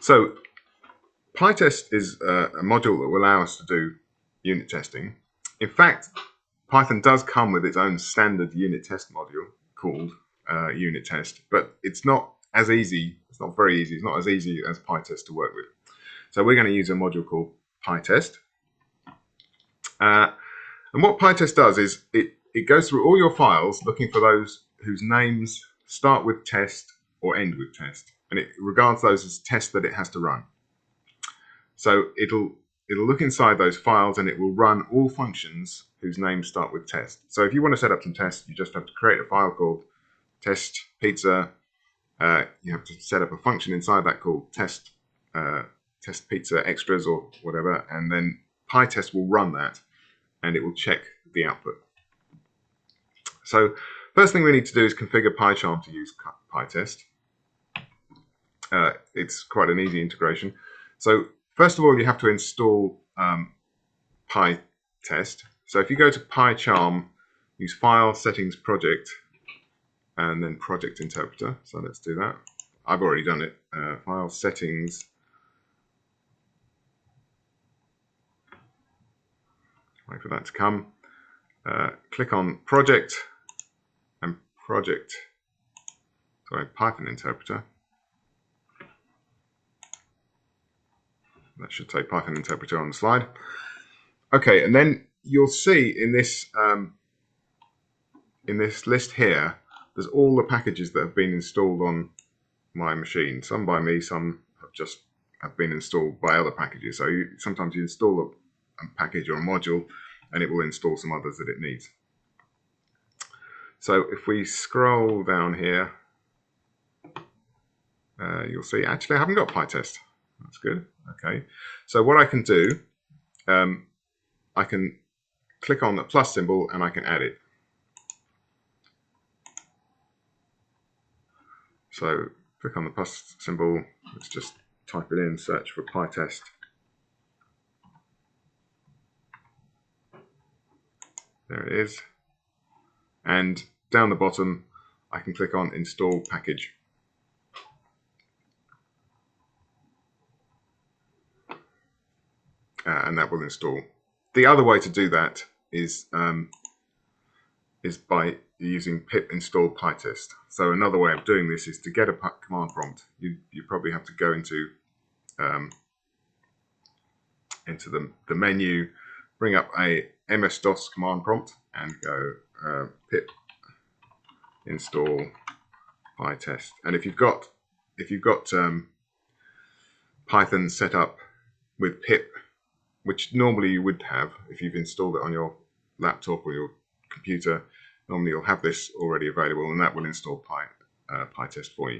So PyTest is a module that will allow us to do unit testing. In fact, Python does come with its own standard unit test module called unit test, but it's not as easy. It's not very easy. It's not as easy as PyTest to work with. So we're going to use a module called PyTest. And what PyTest does is it goes through all your files looking for those whose names start with test or end with test, and it regards those as tests that it has to run. So it'll look inside those files and it will run all functions whose names start with test. So if you want to set up some tests, you just have to create a file called test pizza. You have to set up a function inside that called test pizza extras or whatever, and then PyTest will run that and it will check the output. So first thing we need to do is configure PyCharm to use PyTest. It's quite an easy integration. So first of all, you have to install PyTest. So if you go to PyCharm, use File, Settings, Project, and then Project Interpreter. So let's do that. I've already done it. File, Settings. Wait for that to come. Click on Project and Python Interpreter. That should say Python Interpreter on the slide. Okay, and then you'll see in this list here, there's all the packages that have been installed on my machine. Some by me, some have been installed by other packages. So sometimes you install a package or a module, and it will install some others that it needs. So if we scroll down here, you'll see actually I haven't got PyTest. That's good. Okay, so what I can do, I can click on the plus symbol and I can add it. So click on the plus symbol, let's just type it in, search for PyTest. There it is. And down the bottom, I can click on Install Package. And that will install. The other way to do that is by using pip install pytest. So another way of doing this is to get a command prompt. You probably have to go into the menu, bring up a MS-DOS command prompt, and go pip install pytest. And if you've got Python set up with pip, which normally you would have if you've installed it on your laptop or your computer, normally you'll have this already available, and that will install PyTest for you.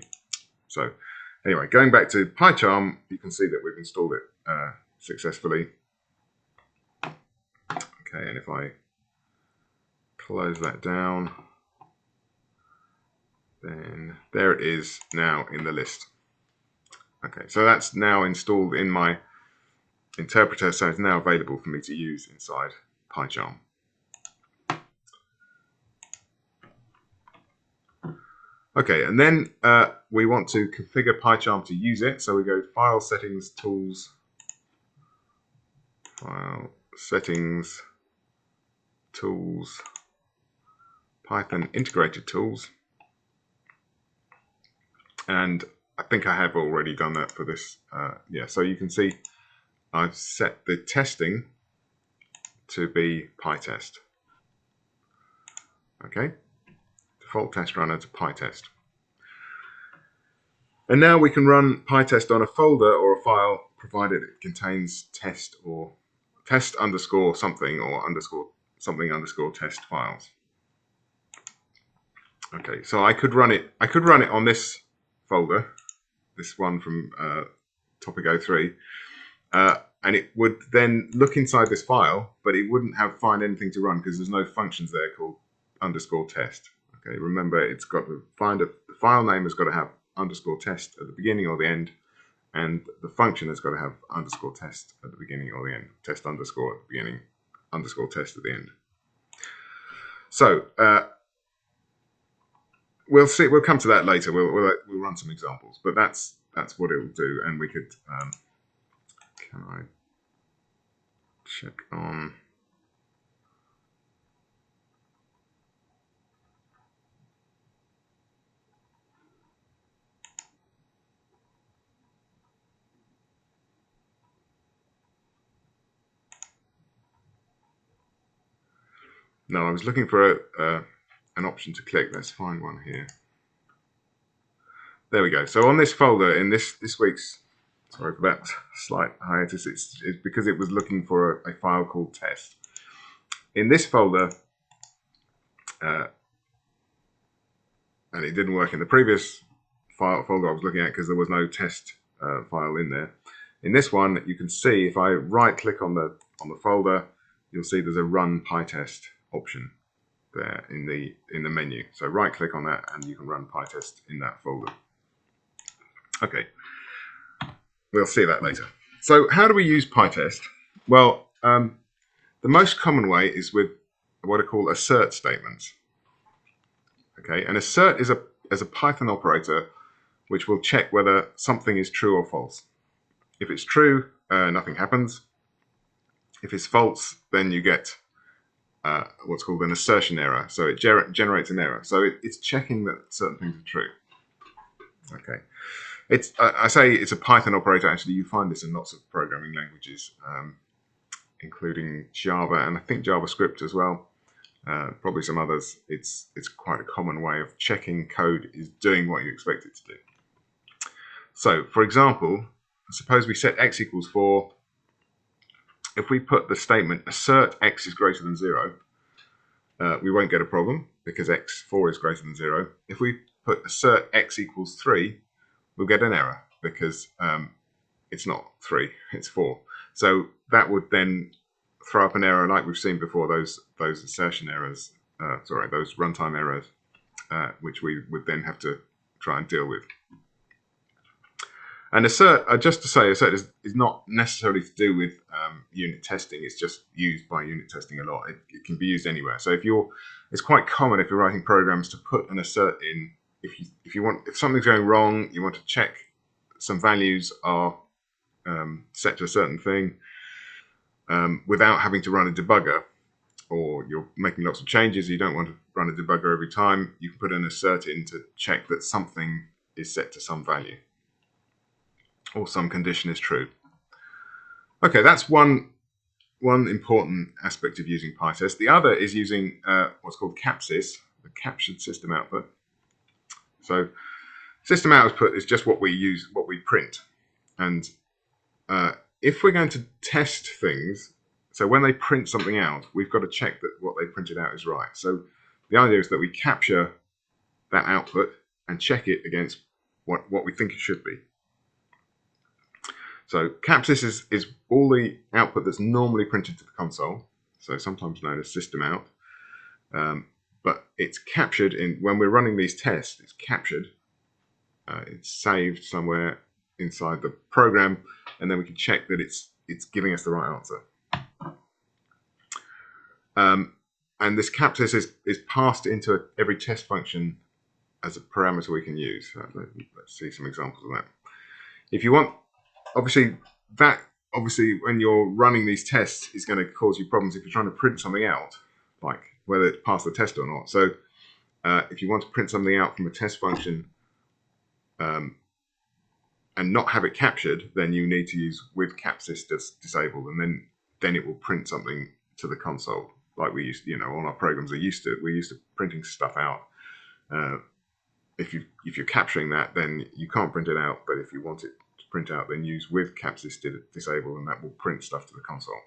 So anyway, going back to PyCharm, you can see that we've installed it successfully. Okay, and if I close that down, then there it is now in the list. Okay, so that's now installed in my interpreter, so it's now available for me to use inside PyCharm. Okay, and then we want to configure PyCharm to use it, so we go File, Settings, Tools, File, Settings, Tools, Python Integrated Tools, and I think I have already done that for this. Yeah, so you can see I've set the testing to be PyTest. Okay, default test runner to PyTest. And now we can run PyTest on a folder or a file, provided it contains test or test underscore something or underscore something underscore test files. Okay, so I could run it on this folder, this one from topic 03. And it would then look inside this file, but it wouldn't find anything to run because there's no functions there called underscore test. Okay, remember it's got to find the file name has got to have underscore test at the beginning or the end, and the function has got to have underscore test at the beginning or the end. Test underscore at the beginning, underscore test at the end. So we'll see. We'll come to that later. We'll run some examples, but that's that's what it will do. And we could, can I check on? No, I was looking for an option to click. Let's find one here. There we go. So on this folder, in this week's, sorry for that slight hiatus, it's because it was looking for a file called test. In this folder, and it didn't work in the previous folder I was looking at because there was no test file in there. In this one, you can see if I right click on the folder, you'll see there's a run pytest option there in the menu. So right click on that and you can run pytest in that folder. Okay, we'll see that later. So how do we use pytest? Well, the most common way is with what are called assert statements. Okay, an assert is a Python operator which will check whether something is true or false. If it's true, nothing happens. If it's false, then you get what's called an assertion error. So it generates an error. So it's checking that certain things are true. Okay. I say it's a Python operator. Actually, you find this in lots of programming languages, including Java and I think JavaScript as well. Probably some others. It's quite a common way of checking code is doing what you expect it to do. So, for example, suppose we set x equals 4. If we put the statement assert x is greater than 0, we won't get a problem because x4 is greater than 0. If we put assert x equals 3, we'll get an error because it's not 3, it's 4. So that would then throw up an error like we've seen before, those assertion errors, those runtime errors, which we would then have to try and deal with. And assert, just to say, assert is not necessarily to do with unit testing. It's just used by unit testing a lot. It can be used anywhere. So it's quite common if you're writing programs to put an assert in. If something's going wrong, you want to check some values are set to a certain thing without having to run a debugger, or you're making lots of changes, you don't want to run a debugger every time, you can put an assert in to check that something is set to some value or some condition is true. Okay, that's one important aspect of using pytest. The other is using what's called capsys, the captured system output. So system output is just what we print. And if we're going to test things, so when they print something out, we've got to check that what they printed out is right. So the idea is that we capture that output and check it against what we think it should be. So capsys is all the output that's normally printed to the console, so sometimes known as system out. But it's captured when we're running these tests, it's captured, it's saved somewhere inside the program, and then we can check that it's giving us the right answer. And this capsys is passed into every test function as a parameter we can use. Let's see some examples of that. If you want, obviously when you're running these tests is going to cause you problems if you're trying to print something out, like whether it's passed the test or not. So if you want to print something out from a test function and not have it captured, then you need to use with capsys disabled, and then it will print something to the console like we used, all our programs are used to. We're used to printing stuff out. If you're capturing that, then you can't print it out. But if you want it to print out, then use with capsys disable, and that will print stuff to the console.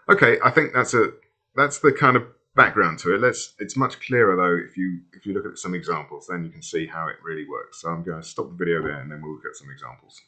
Okay, I think that's the kind of background to it. It's much clearer though if you look at some examples, then you can see how it really works. So I'm going to stop the video there, and then we'll look at some examples.